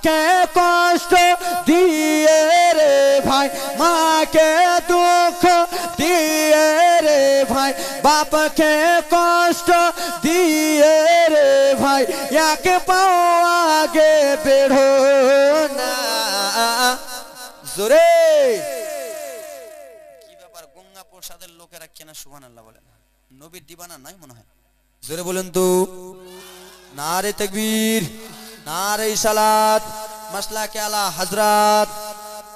কে কষ্ট দিয়ে রে ভাই, মাকে দুঃখ দিয়ে রে ভাই, বাপকে কষ্ট দিয়ে রে ভাই, এক পাও আগে বেরো না। জোরে কি ব্যাপার, গঙ্গা প্রসাদের লোকেরা কেনা সুবহানাল্লাহ বলে না? নবীর দিবানা নাই মনে হয়? জোরে বলুন তো। নারে তাকবীর, নারে সালাত, মাসলাকে আলা হযরত,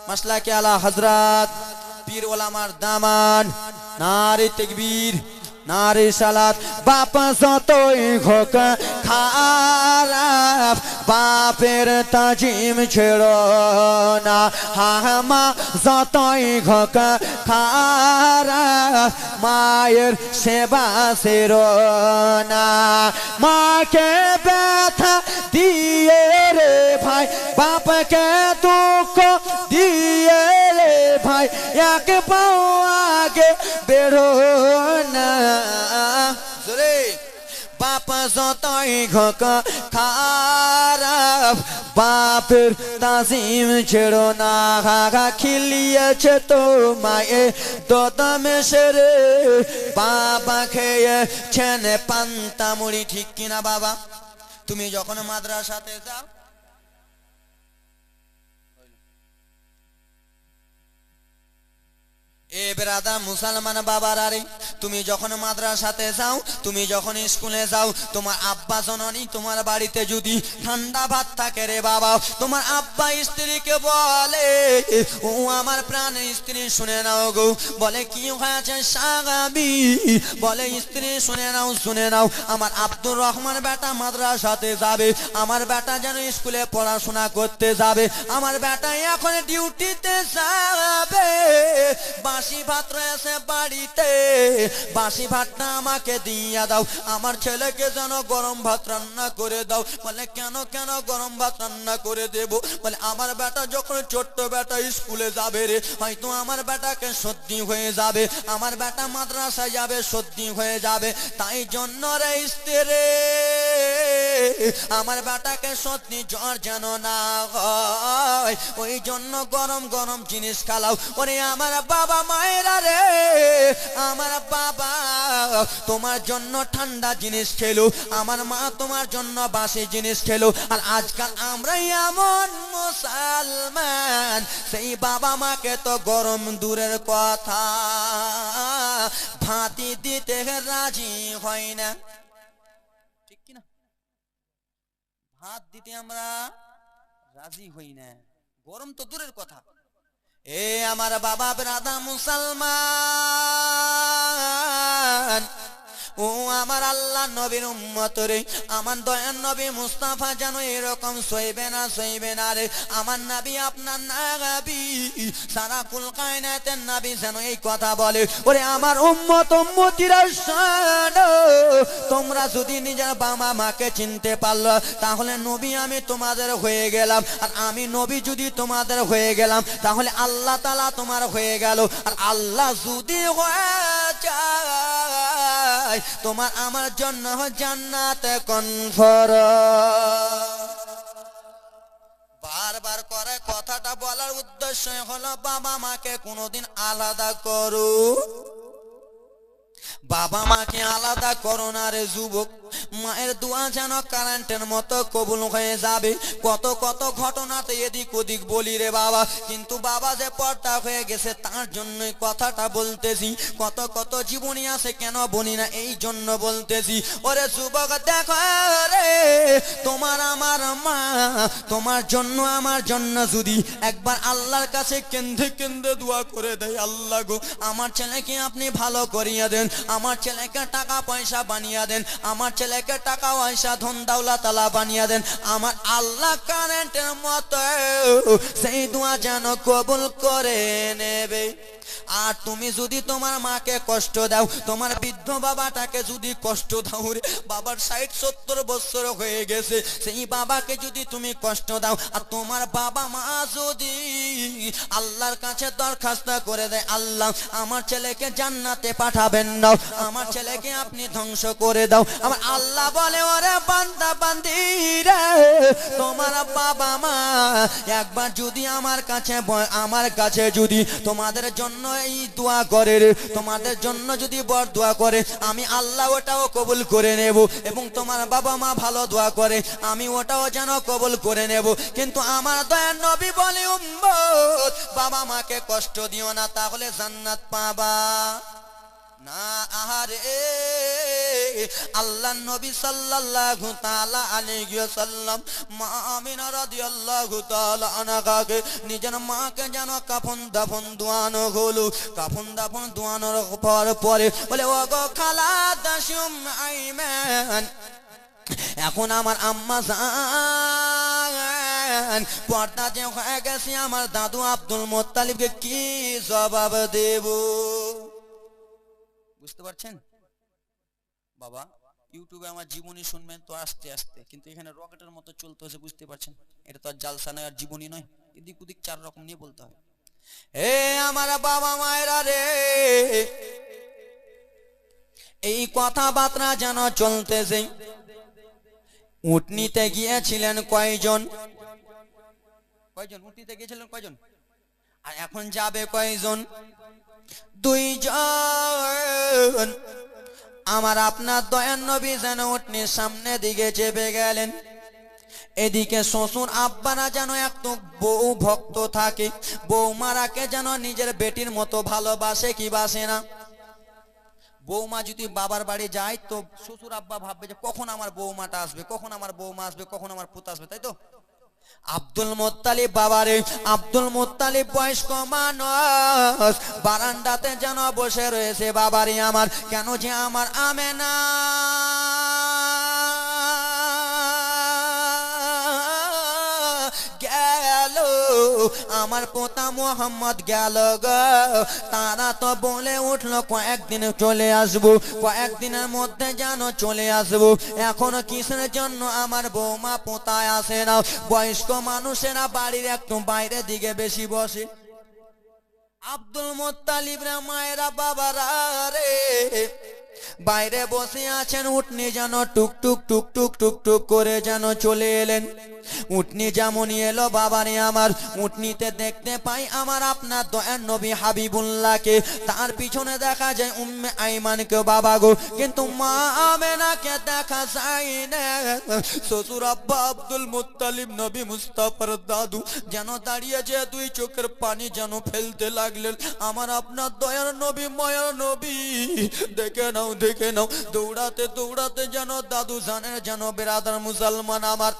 মাসলাকে আলা হযরত পীর ওলামার দামান। নারে তাকবীর, নারে সালাত। বাপ যতই হোক খারাপ, বাপের তাজিম ছেড়ো না। মা যতই হোক খারাপ, মায়ের সেবা ছেড়ো না। মাকে ব্যথা দিয়ে রে ভাই, বাপকে দুঃখ দিয়ে রে ভাই, এক পাও আগে বেরো না। জোরে বাপ যতই হোক খারাপ, বাপের তাজিম ছেড়ো না। খিলিয়েছে তো মায়ে দদমে সেরে, বাবা খেয়েছেন পান্তা মুড়ি, ঠিক কিনা বাবা? তুমি যখন মাদ্রাসাতে যাও, এ বেরাদা মুসলমান বাবার আরে, তুমি যখন মাদ্রাসাতে যাও, তুমি যখন স্কুলে যাও, তোমার আব্বা জননী তোমার বাড়িতে যদি ঠান্ডা ভাত থাকে রে বাবা, তোমার আব্বা স্ত্রীকে বলে, ও আমার প্রাণের স্ত্রী শুনে নাও গো, বলে কি হয়েছে সাগাবি, বলে স্ত্রী শুনে নাও, শুনে নাও, আমার আব্দুর রহমান বেটা মাদ্রাসাতে যাবে, আমার বেটা যেন স্কুলে পড়াশোনা করতে যাবে, আমার বেটা এখন ডিউটিতে যাবে, বাসি ভাত রয়েছে বাড়িতে, বাসি ভাতটা আমাকে দিয়া দাও, আমার ছেলেকে যেন গরম ভাত রান্না করে দাও। বলে কেন কেন গরম ভাত রান্না করে দেব? বলে আমার বেটা যখন ছোট্ট বেটা স্কুলে যাবে রে, হয়তো আমার বেটাকে সর্দি হয়ে যাবে, আমার বেটা মাদ্রাসায় যাবে, সর্দি হয়ে যাবে, তাই জন্য রে স্ত্রী, আমার বেটাকে সর্দি জ্বর যেন না হয়, ওই জন্য গরম গরম জিনিস খালাও। ওরে আমার বাবা মায়েরা রে, আমার বাবা তোমার জন্য ঠান্ডা জিনিস খেলো, আমার মা তোমার জন্য বাসি জিনিস খেলো, আর আজকাল আমরা এমন মুসলমান, সেই বাবা মাকে তো গরম দূরের কথা, ভাতি দিতে রাজি হয় না, ঠিক কিনা? ভাত দিতে আমরা রাজি হই না, গরম তো দূরের কথা। এ আমার বাবা বেরাদা মুসলমান, ও আমার আল্লাহ নবীর উম্মত রে, আমার দয়ার নবী মুস্তাফা যেন এরকম সইবে না, সইবে না রে। আমার নবী আপনার নবী, সারা কুল কায়নাতের নবী যেন এই কথা বলে, ওরে আমার উম্মত উম্মতিরা শোনো, তোমরা যদি নিজের বাবা মাকে চিনতে পারলো, তাহলে নবী আমি তোমাদের হয়ে গেলাম, আর আমি নবী যদি তোমাদের হয়ে গেলাম, তাহলে আল্লাহ তাআলা তোমার হয়ে গেল, আর আল্লাহ যদি হয়ে যায়, তোমার আমার জন্য জান্নাতে কনফারেন্স। বারবার করে কথাটা বলার উদ্দেশ্য হলো বাবা মাকে কোনোদিন আলাদা করো, বাবা মাকে আলাদা করো না রে যুবক। মায়ের দোয়া যেন কারেন্টের মতো কবুল হয়ে যাবে। কত কত ঘটনাতে এদিক ওদিক বলি রে বাবা, কিন্তু বাবা যে পর্দা হয়ে গেছে তার জন্যই কথাটা বলতেছি। কত কত জীবনী আছে, কেন বলি না, এই জন্য বলতেছি। ওরে যুবক দেখো রে, তোমার আমার মা তোমার জন্য আমার জন্য যদি একবার আল্লাহর কাছে কেঁদে কেঁদে দোয়া করে দেয়, আল্লাহ গো আমার ছেলেকে আপনি ভালো করিয়ে দেন, আমার ছেলেকে টাকা পয়সা বানিয়ে দেন, আমার ছেলেকে টাকা পয়সা ধন দৌলত আলা বানিয়ে দেন, আমার আল্লাহ কারেন্টের মতো সেই দোয়া যেন কবুল করে নেবে। আর তুমি যদি তোমার মাকে কষ্ট দাও, তোমার বৃদ্ধ বাবাটাকে যদি কষ্ট দাও রে, বাবার 60-70 বছর হয়ে গেছে, সেই বাবাকে যদি তুমি কষ্ট দাও, আর তোমার বাবা মা যদি আল্লাহর কাছে দরখাস্ত করে দেয়, আল্লাহ আমার ছেলেকে জান্নাতে পাঠাবেন না, আমার ছেলেকে আপনি ধ্বংস করে দাও, আমার আল্লাহ বলে ওরে বান্দা বান্দি রে, তোমার বাবা মা একবার যদি আমার কাছে যদি তোমাদের জন্য এই দোয়া করে রে, তোমাদের জন্য যদি বড় দোয়া করে, আমি আল্লাহ ওটাও কবুল করে নেব, এবং তোমার বাবা মা ভালো দোয়া করে আমি ওটাও যেন কবুল করে নেব। কিন্তু আমার দয়ার নবী বলে উম্মত বাবা মাকে কষ্ট দিও না, তাহলে জান্নাত পাবা না। আহারে আল্লাহর নবী সাল্লাল্লাহু তাআলা আলাইহি ওয়াসাল্লাম মা আমিনা রাদিয়াল্লাহু তাআলা আনহাকে নিজের মাকে যেন কাফন দাফন দোয়ানো হলো। কাফন দাফন দোয়ানোর পরে বলে ও গো খালা দাসুম আইমান, এখন আমার আম্মা জান পর্দা যে হয়ে গেছে, আমার দাদু আব্দুল মুত্তালিবকে কি জবাব দেব? বুঝতে পারছেন বাবা? ইউটিউবে আমার জীবনী শুনবেন তো আস্তে আস্তে, কিন্তু এখানে রকেটের মতো চলতে হচ্ছে, বুঝতে পারছেন? এটা তো আর জালসা নয়, আর জীবনী নয়, এদিক ওদিক 4 রকম নিয়ে বলতে হবে। এ আমার বাবা মায়েরা রে, এই কথাবার্তা যেন চলতেছে। উটনিতে গিয়েছিলেন কয়জন? উটনিতে গিয়েছিলেন কয়জন? আর এখন যাবে কয়জন? 2 জন। আমার আপনার দয়ার নবী যেন উটনির সামনে দিকে চেপে গেলেন। এদিকে শ্বশুর আব্বারা যেন একটু বউ ভক্ত থাকে, বৌমারাকে যেন নিজের বেটির মতো ভালোবাসে, কি বাসে না? বৌমা যদি বাবার বাড়ি যায় তো শ্বশুর আব্বা ভাববে যে কখন আমার বৌমাটা আসবে, কখন আমার বৌমা আসবে, কখন আমার পুত আসবে, তাই তো? আব্দুল মুত্তালিব বাবারে, আব্দুল মুত্তালিব বয়স্ক মানুষ, বারান্দাতে যেন বসে রয়েছে বাবারে আমার। কেন যে আমার আমেনা গেল, আমার পোতা মোহাম্মদ গেল গো, তারা তো বলে উঠলো কয়েকদিন চলে আসবো, কয়েকদিনের মধ্যে যেন চলে আসবো। এখনো কিসের জন্য আমার বৌমা পোতায় আসে না? বয়স্ক মানুষেরা বাড়ির একটু বাইরে দিকে বেশি বসে। আব্দুল মুত্তালিবরা মায়েরা বাবারা রে বাইরে বসে আছেন, উটনি যেন টুকটুক টুকটুক টুকটুক করে যেন চলে এলেন। উটনি যেমনই এলো বাবারে আমার, উটনিতে দেখতে পাই আমার আপনার দয়ার নবী হাবিবুল্লাহকে, তার পিছনে দেখা যায় উম্মে আইমানকে বাবা গো, কিন্তু মা আমেনাকে দেখা যায় না। শ্বশুর আব্বা আব্দুল মুত্তালিব নবী মুস্তাফার দাদু যেন দাঁড়িয়ে যে 2 চোখের পানি যেন ফেলতে লাগলেন। আমার আপনার দয়ার নবী মায়ার নবী দেখে নাও, দেখে নাও, দৌড়াতে দৌড়াতে যেন দাদু জানের যেন বেরাদার মুসলমান আমার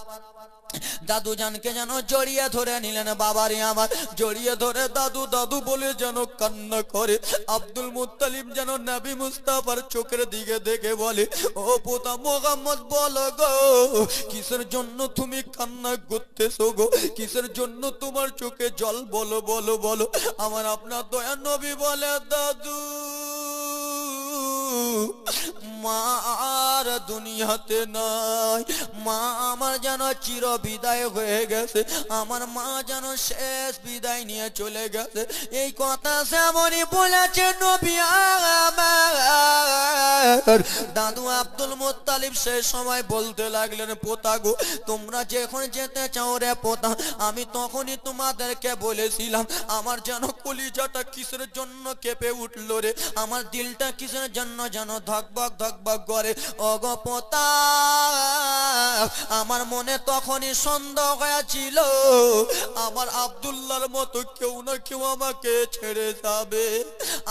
দাদু জানকে যেন জড়িয়ে ধরে নিলেন বাবারে আমার। জড়িয়ে ধরে দাদু দাদু বলে যেন কান্না করে। আব্দুল মুত্তালিব যেন নবী মুস্তাফার চোখের দিকে দেখে বলে, ও পোতা মোহাম্মদ বলো গো, কিসের জন্য তুমি কান্না করতেছো গো? কিসের জন্য তোমার চোখে জল? বলো বলো বলো। আমার আপনার দয়ার নবী বলে, দাদু মা আর দুনিয়াতে নাই, মা আমার যেন চির বিদায় হয়ে গেছে, আমার মা যেন শেষ বিদায় নিয়ে চলে গেছে। এই কথা যেমনই বলেছে নবী আমার দাদু আব্দুল মুত্তালিব সে সময় বলতে লাগলেন, পোতা গো তোমরা যখন যেতে চাও রে পোতা, আমি তখনই তোমাদেরকে বলেছিলাম আমার যেন কলিজাটা কিসের জন্য কেঁপে উঠলো রে, আমার দিলটা কিসের জন্য যেন ধকবক ধকবক করে। ওগো পোতা, আমার মনে তখনই সন্দেহ হয়েছিল আমার আব্দুল্লাহর মতো কেউ না কেউ আমাকে ছেড়ে যাবে।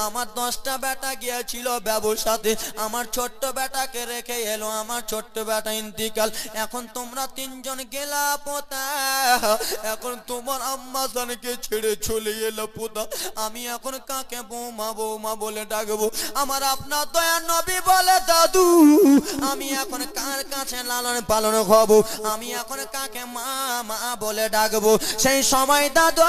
আমার 10টা বেটা গিয়েছিল ব্যবসাতে, আমার ছোট্ট বেটাকে রেখে এলো, আমার ছোট্ট বেটা ইন্তিকাল। এখন তোমরা 3 জন গেলা পোতা, এখন তোমার আম্মা জানকে ছেড়ে চলে এলো পোতা, আমি এখন কাকে বৌমা বৌমা বলে ডাকবো? আমার আপনার দয়ার নবী বলে, দাদু আমি এখন কার কাছে লালন পালন হব? আমি এখন কাকে মা মা বলে ডাকবো? সেই সময় দাদু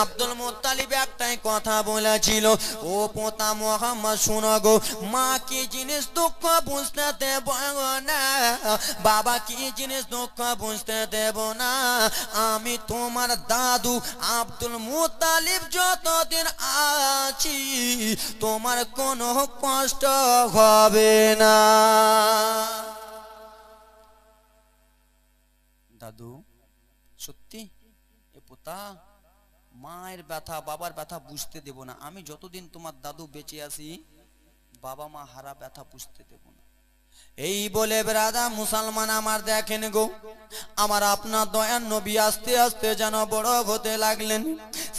আব্দুল মুত্তালিব একটাই কথা বলেছিল, ও পোতা মোহাম্মদ শোনো গো, মা কি জিনিস দুঃখ বুঝতে দেব না, বাবা কি জিনিস দুঃখ বুঝতে দেব না, আমি তোমার দাদু আব্দুল মুত্তালিব যতদিন আছি তোমার কোনো কষ্ট হবে না। দাদু সত্যি এ পোতা, মায়ের ব্যথা বাবার ব্যথা বুঝতে দেব না, আমি যতদিন তোমার দাদু বেঁচে আছি বাবা মা হারা ব্যথা বুঝতে দেব না। এই বলে ব্রাদা মুসলমান আমার দেখেন গো, আমার আপনার দয়ার নবী আস্তে আস্তে যেন বড় হতে লাগলেন।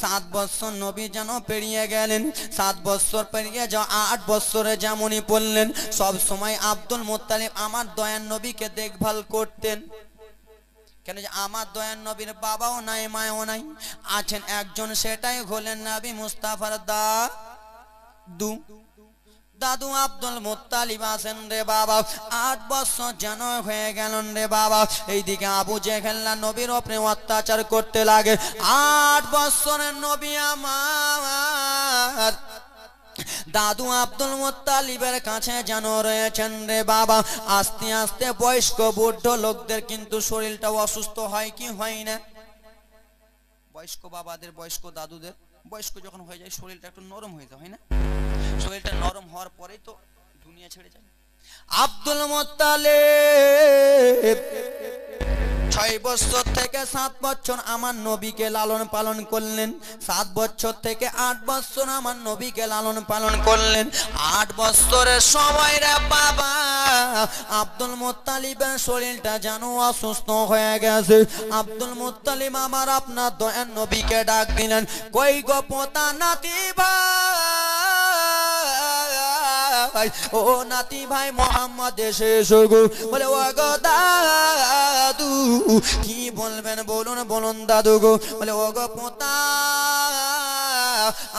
7 বছর নবী যেন পেরিয়ে গেলেন, 7 বছর পেরিয়ে যাও 8 বছরে যেমনই পড়লেন, সব সময় আব্দুল মুত্তালিব আমার দয়ার নবীকে দেখভাল করতেন। কেন যে আমার দয়ার নবীর বাবাও নাই মাও নাই, আছেন একজন, সেটাই হলেন নবী মুস্তাফার দাদু। দাদু আব্দুল মুত্তালিব আছেন রে বাবা, 8 বছর যেন হয়ে গেলেন রে বাবা। এইদিকে আবু জেহেল নবীর উপরে অত্যাচার করতে লাগে। 8 বছরের নবী আমার দাদু আব্দুল মুত্তালিবের কাছে যেন রয়েছেন রে বাবা। আস্তে আস্তে বয়স্ক বুদ্ধ লোকদের কিন্তু শরীরটা অসুস্থ হয় কি হয় না? বয়স্ক বাবাদের, বয়স্ক দাদুদের বয়স্ক যখন হয়ে যায় শরীরটা একটু নরম হয়ে যায়, হয় না? শরীরটা নরম হওয়ার পরেই তো দুনিয়া ছেড়ে যায়। আব্দুল মুত্তালিব 6 বছর থেকে 7 বছর আমার নবীকে লালন পালন করলেন, 7 বছর থেকে 8 বছর আমার নবীকে লালন পালন করলেন। 8 বছরের সময় রে বাবা আব্দুল মুত্তালিবের শরীরটা যেন অসুস্থ হয়ে গেছে। আব্দুল মুত্তালিব আমার আপনার দয়ার নবীকে ডাক দিলেন, কই গো পোতা নাতি ভাই, ও নাতি ভাই মোহাম্মদ এসে এসো গো। বলে ও গো দাদু, কি বলবেন বলুন বলুন দাদু গো। বলে ও গো পোতা,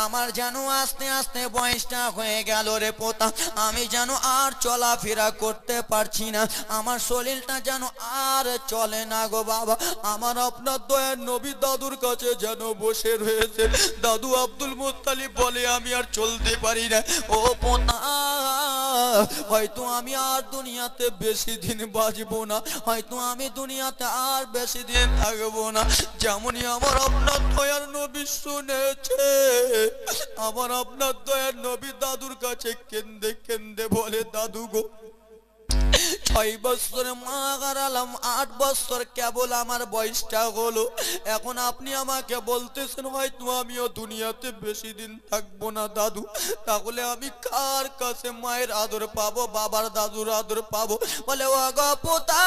আমার যেন আস্তে আস্তে বয়সটা হয়ে গেল রে পোতা, আমি যেন আর চলাফেরা করতে পারছি না, আমার শরীরটা যেন আর চলে না গো বাবা। আমার আপনার দয়ার নবী দাদুর কাছে যেন বসে রয়েছে। দাদু আব্দুল মুত্তালিব বলে, আমি আর চলতে পারি না ও পোতা, হয়তো আমি আর দুনিয়াতে বেশি দিন বাঁচবো না, হয়তো আমি দুনিয়াতে আর বেশি দিন থাকবো না। যেমনই আমার আপনার দয়ার নবী শুনেছে, আমার আপনার দয়ার নবী দাদুর কাছে কেন্দে কেন্দে বলে, দাদু গো 6 বছরে মা হারালাম, 8 বছর কেবল আমার বয়সটা হলো, এখন আপনি আমাকে বলতেছেন হয়তো আমিও দুনিয়াতে বেশি দিন থাকবো না দাদু, তাহলে আমি কার কাছে মায়ের আদর পাবো, বাবার দাদুর আদর পাবো? বলে ও গো পোতা,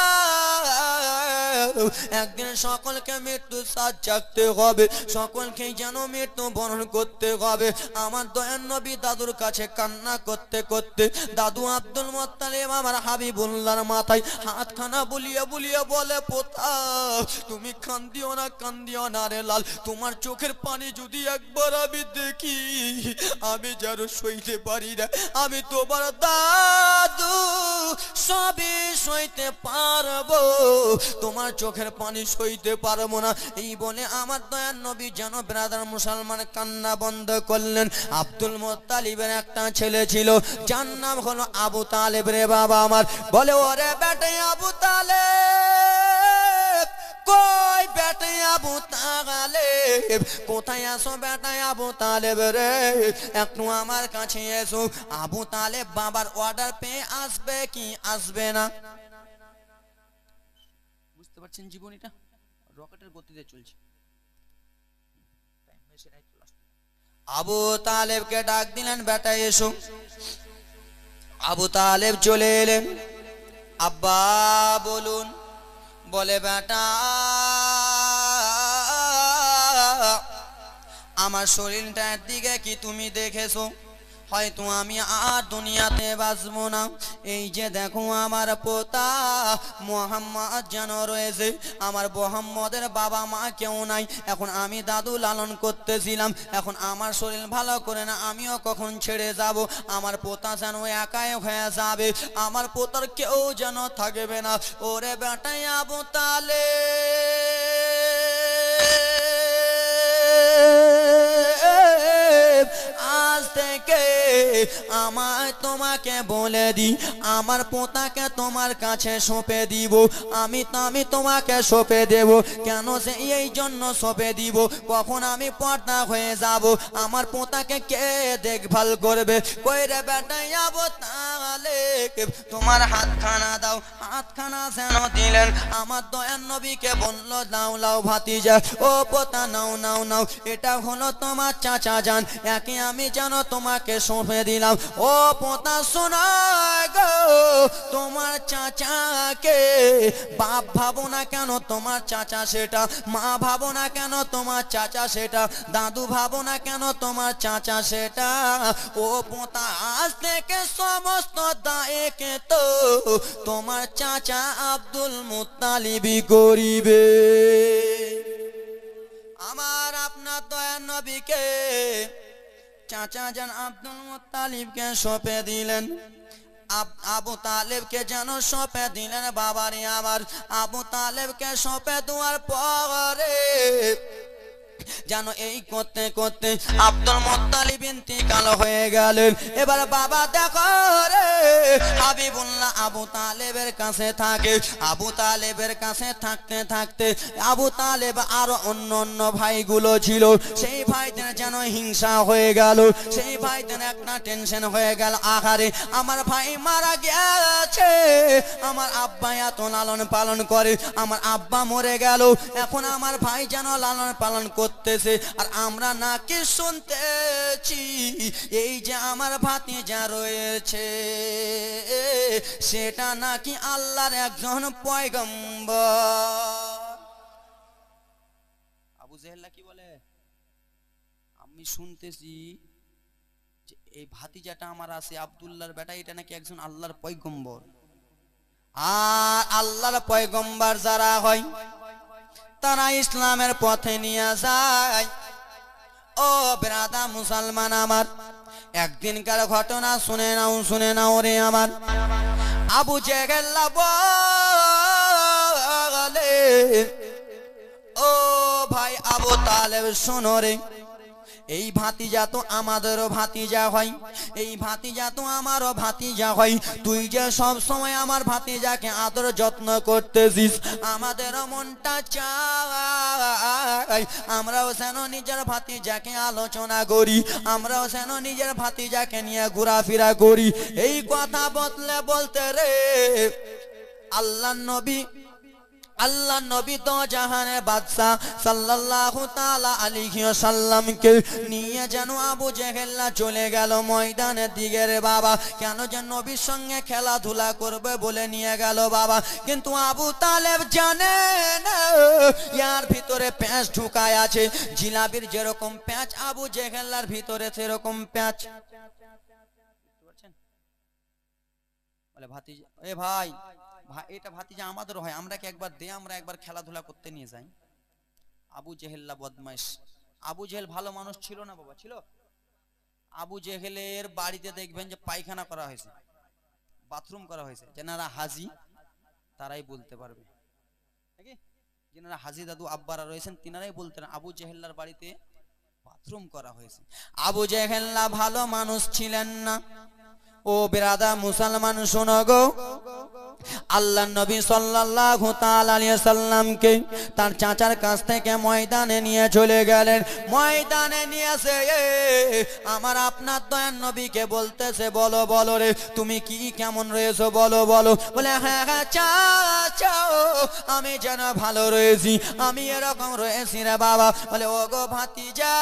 একদিন সকলকে মৃত্যু সাথ চাকতে হবে, সকলকেই যেন মৃত্যু বরণ করতে হবে। আমার দয়ার নবী দাদুর কাছে কান্না করতে করতে দাদু আব্দুল মুত্তালিব আমার হাবিবুল্লাহর মাথায় হাতখানা বুলিয়ে বুলিয়ে বলে, পোতা তুমি কান্দিও না, কান্দিও না রে লাল, তোমার চোখের পানি যদি একবার আমি দেখি আমি যেন সইতে পারি না, আমি তোমার দাদু সবই সইতে পারবো, তোমার চোখের পানি সইতে পারবো না। এই বলে আমার দয়ার নবী যেন ব্রাদার মুসলমান কান্না বন্ধ করলেন। আব্দুল মুত্তালিবের একটা ছেলে ছিল, যার নাম হলো আবু তালেব রে বাবা আমার। বলে ওরে বেটে আবু তালেব, কই বেটে আবু তালেব, কোথায় আসো বেটা আবু তালেব রে, একটু আমার কাছে এসো। আবু তালেব বাবার অর্ডার পেয়ে আসবে কি আসবে না? বুঝতে পারছেন জীবনীটা রকেটের গতিতে চলছে। আবু তালেবকে ডাক দিলেন, বেটা এসো। আবু তালেব চলে এলেন। আব্বা বলুন। বলে বেটা আমার শরীরটার দিকে কি তুমি দেখেছো? হয়তো আমি আর দুনিয়াতে বাঁচবো না। এই যে দেখো আমার পোতা মোহাম্মদ যেন রয়েছে, আমার মোহাম্মদের বাবা মা কেউ নাই, এখন আমি দাদু লালন করতেছিলাম, এখন আমার শরীর ভালো করে না, আমিও কখন ছেড়ে যাব, আমার পোতা যেন একাই হয়ে যাবে, আমার পোতার কেউ যেন থাকবে না। ওরে বেটাই আবু তালেব, আমায় তোমাকে বলে দি, আমার পোতাকে তোমার কাছে সঁপে দিব। আমি তোমাকে সঁপে দেব। কেন সে এই জন্য সঁপে দিব, কখন আমি পর্দা হয়ে যাব আমার পোতাকে কে দেখভাল করবে? কই রে বেটা আবু তালেব, তোমার হাতখানা দাও। হাতখানা যেন দিলেন, আমার দয়ার নবীকে বলল নাও নাও ভাতিজা, ও পোতা নাও নাও নাও, এটা হলো তোমার চাচা যান, একে আমি যেন তোমাকে সঁপে দিলাম। ও পোতা শোনো গো, তোমার চাচাকে বাপ ভাবো না কেন, তোমার চাচা সেটা। মা ভাবো না কেন, তোমার চাচা সেটা। দাদু ভাবো না কেন, তোমার চাচা সেটা। ও পোতা আজ থেকে সমস্ত দায়কে তো তোমার চাচা আব্দুল মুত্তালিবই করিবে। আমার আপনার দয়ার নবীকে চাচা যান আব্দুল মুত্তালিবকে সঁপে দিলেন। আবু তালেবকে যেন সঁপে দিলেন। বাবারে আমার, আবু তালেবকে সঁপে দেওয়ার পরে যেন এই করতে করতে আব্দুল মুত্তালিব ইন্তিকাল হয়ে গেলেন। এবার বাবা দেখো রে, হাবিবুল্লাহ আবু তালেবের কাছে থাকে। আবু তালেবের কাছে থাকতে থাকতে আবু তালেব আরো অন্য ভাইগুলো ছিল, সেই ভাইদের যেন হিংসা হয়ে গেল। সেই ভাইদের একটা টেনশন হয়ে গেল, আহারে আমার ভাই মারা গেছে, আমার আব্বা এত লালন পালন করে, আমার আব্বা মরে গেল, এখন আমার ভাই যেন লালন পালন করতেছে, আর আমরা নাকি শুনতেছি এই যে আমার ভাতিজা রয়েছে সেটা নাকি আল্লাহর একজন পয়গম্বর। আবু জেহেল কি বলে, আমি শুনতেছি যে এই ভাতিজাটা আমার আছে আব্দুল্লাহর বেটা, এটা নাকি একজন আল্লাহর পয়গম্বর। আর আল্লাহর পয়গম্বর যারা হয় তারা ইসলামের পথে নিয়ে যায়। ও ব্রাদা মুসলমান আমার, একদিনকার ঘটনা শুনে নাও রে আমার। আবু জেহেল বলে, ও ভাই আবু তালেব শোনো রে, এই ভাতিজা তো আমাদেরও ভাতিজা হয়, এই ভাতিজা তো আমারও ভাতিজা হয়। তুই যে সব সময় আমার ভাতিজাকে আদর যত্ন করতেছিস, আমাদেরও মনটা চায় আমরাও যেন নিজের ভাতিজাকে আলোচনা করি, আমরাও যেন নিজের ভাতিজাকে নিয়ে ঘোরাফেরা করি। এই কথা বলতে রে আল্লাহ নবী তো জাহানের বাদশা সাল্লাল্লাহু তাআলা আলাইহি ওয়াসাল্লামকে নিয়ে যেন আবু জেহেল চলে গেল ময়দানের দিকে রে বাবা। কেন যে নবীর সঙ্গে খেলাধুলা করবে বলে নিয়ে গেল বাবা, কিন্তু আবু তালেব জানে না ইয়ার ভিতরে প্যাঁচ ঢুকায় আছে। জিলাপির যেরকম প্যাঁচ আবু জেহেলের ভিতরে সেরকম প্যাঁচ। বলে ভাতিজা, এ ভাই এটা ভাতিজা আমাদেরও হয়, আমরা কি একবার দে, আমরা একবার খেলাধুলা করতে নিয়ে যাই। আবু জেহেল বদমাইশ। আবু জেহেল ভালো মানুষ ছিল না বাবা, ছিল। আবু জেহেলের বাড়িতে দেখবেন যে পায়খানা করা হয়েছে, বাথরুম করা হয়েছে। যারা হাজি তারাই বলতে পারবে, যারা হাজি দাদু আব্বারা রয়েছেন তিনারাই বলতেন আবু জেহেলের বাড়িতে বাথরুম করা হয়েছে। আবু জেহেল ভালো মানুষ ছিলেন না। ও বেরাদা মুসলমান শোনো গো, আল্লাহ নবী সাল্লাল্লাহু তাআলা আলাইহি সাল্লামকে তার চাচার কাছ থেকে ময়দানে নিয়ে চলে গেলেন। ময়দানে নিয়ে এসে আমার আপনার দয়ার নবীকে বলতেছে, বলো বলো রে তুমি কি কেমন রয়েছো, বলো বলো। বলে হ্যাঁ হ্যাঁ চাচা আমি যেন ভালো রয়েছি, আমি এরকম রয়েছি রে বাবা। বলে ও গো ভাতিজা,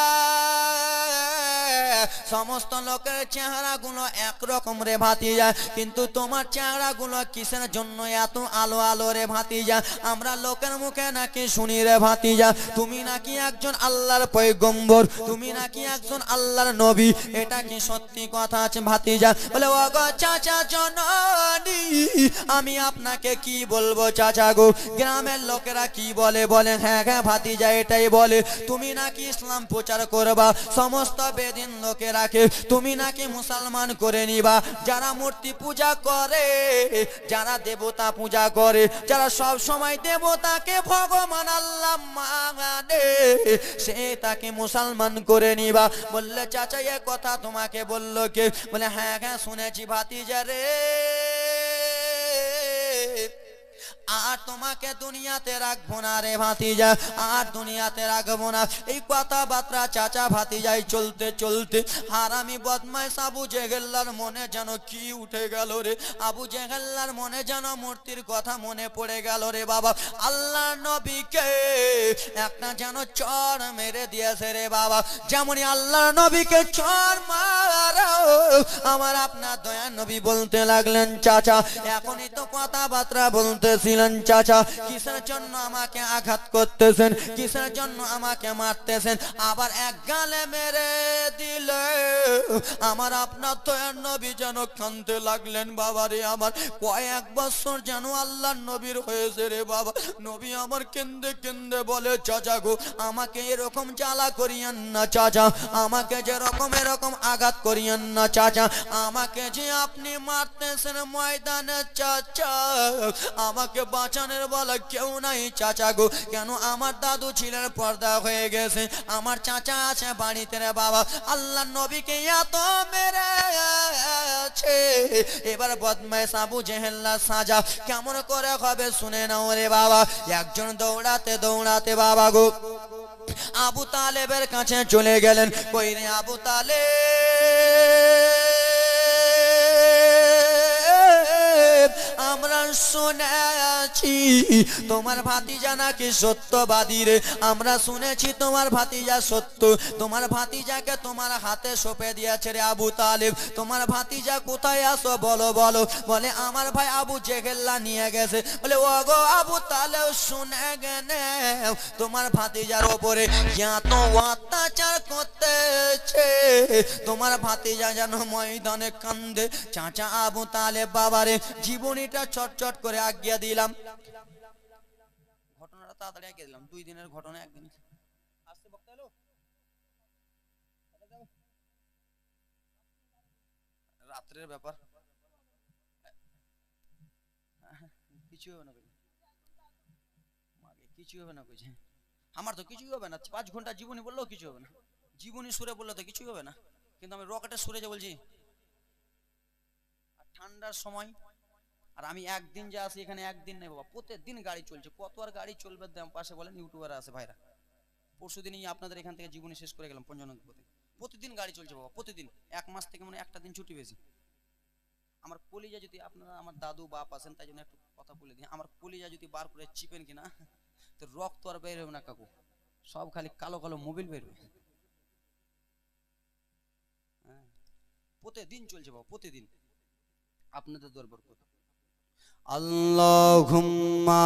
সমস্ত লোকের চেহারা গুলো একরকম রে ভাতিজা, কিন্তু তোমার চেহারা গুলো কিসের জন্য এত আলো আলো রে ভাতিজা? আমরা লোকের মুখে নাকি শুনি রে ভাতিজা তুমি নাকি একজন আল্লাহর পয়গম্বর, তুমি নাকি একজন আল্লাহর নবী, এটা কি সত্যি কথা আছে ভাতিজা? বলে ও গো চাচা জননী, আমি আপনাকে কি বলবো চাচা গো, গ্রামের লোকেরা কি বলে? বলে হ্যাঁ হ্যাঁ ভাতিজা এটাই বলে তুমি নাকি ইসলাম প্রচার করবা, সমস্ত বেদিন কেন্দ্রকে রাখে তুমি নাকি মুসলমান করে নিবা। যারা মূর্তি পূজা করে, যারা দেবতা পূজা করে, যারা সব সময় দেবতাকে ভগবান আল্লাহ মানে, সে তাকে মুসলমান করে নিবা। বললে চাচা এ কথা তোমাকে বললো কে? বলে হ্যাঁ হ্যাঁ শুনেছি ভাতিজা রে, আর তোমাকে দুনিয়াতে রাখবো না রে ভাতিজা, আর দুনিয়াতে রাখবো না। এই কথাবার্তা চাচা ভাতিজাই চলতে চলতে হারামি বদমাইশ আবু জেহেলের মনে যেন কি উঠে গেল রে। আবু জেহেলের মনে যেন মূর্তির কথা মনে পড়ে গেল রে বাবা। আল্লাহ নবীকে একটা যেন চর মেরে দিয়েছে রে বাবা। যেমনই আল্লাহ নবীকে চর মারা আমার আপনার দয়া নবী বলতে লাগলেন চাচা এখনই তো কথাবার্তা বলতেছিলেন চাচা, কিসের জন্য আমাকে আঘাত করতেছেন, কিসের জন্য আমাকে মারতেছেন? আবার এক গালে মেরে দিলে আমার আপনার দয়া নবী যেন কাঁদতে লাগলেন। বাবা রে আমার কয়েক বছর যেন আল্লাহ নবীর হয়েছে রে বাবা। নবী আমার কেন্দে কেন্দে বলে চাচা গো আমাকে এরকম জ্বালা করিয়েন না চাচা, আমাকে যেরকম এরকম আঘাত করিয়েন না চাচা, আমাকে যে আপনি মারতেছেন ময়দানে চাচা, আমাকে বাঁচানোর বলা কেউ নাই চাচা গো। কেন আমার দাদু ছিলেন পর্দা হয়ে গেছে, আমার চাচা আছে বাড়িতে রে বাবা। আল্লাহ নবীকে এত মেরেছে, এবার বদমাইশ আবু জেহেল্লা সাজা কেমন করে হবে শুনে নাও রে বাবা। একজন দৌড়াতে দৌড়াতে বাবা গো আবু তালেবের কাছে চলে গেলেন। কই রে আবু তালেব, আমরা শুনেছি তোমার ভাতিজা নাকি সত্যবাদী রে, আমরা শুনেছি তোমার ভাতিজা সত্য, তোমার ভাতিজাকে তোমার হাতে সঁপে দিয়েছে রে আবু তালেব। তোমার ভাতিজা কোথায় আসো বলো বলো? বলে আমার ভাই আবু জেহেল্লা নিয়ে গেছে। বলে ও গো আবু তালেব শুনে গেনে তোমার ভাতিজার ওপরে এত অত্যাচার করতেছে, তোমার ভাতিজা যেন ময়দানে কান্দে। চাচা আবু তালেব বাবারে জীবনীটা চটচট করে আজ্ঞা দিলাম, ঘটনাটা তাড়াতাড়ি আজ্ঞা দিলাম। 2 দিনের ঘটনা একদিন আসতে বক্তা এলো, রাত্রের ব্যাপার কিছু হবে না, কিছু হবে না কইছে। আমার তো কিছুই হবে না, 5 ঘন্টা জীবনী বললেও কিছু হবে না, জীবনী সুরে বললে তো কিছুই হবে না, কিন্তু আমি রকেটের সুরে যে বলছি। আর ঠান্ডার সময়, আর আমি একদিন যা আসি এখানে একদিন নেই বাবা, প্রত্যেকদিন গাড়ি চলছে। কত আর গাড়ি চলবে পাশে বলেন, ইউটিউবার আছে ভাইরা। পরশু দিনই আপনাদের এখান থেকে জীবনী শেষ করে গেলাম পঞ্চনগরে। প্রতিদিন গাড়ি চলছে বাবা, প্রতিদিন। 1 মাস থেকে মানে একটা দিন ছুটি বেশি। আমার কলিজা যদি আপনারা আমার দাদু বাপ আছেন তাই জন্য একটু কথা বলে দিই, আমার কলিজা যদি বার করে চিপেন কিনা তো রক্ত আর বের হবে না কাকু, সব খালি কালো কালো মোবিল বের হবে। হ্যাঁ প্রতিদিন চলছে বাবা, প্রতিদিন আপনাদের দরবার কথা। আল্লাহুম্মা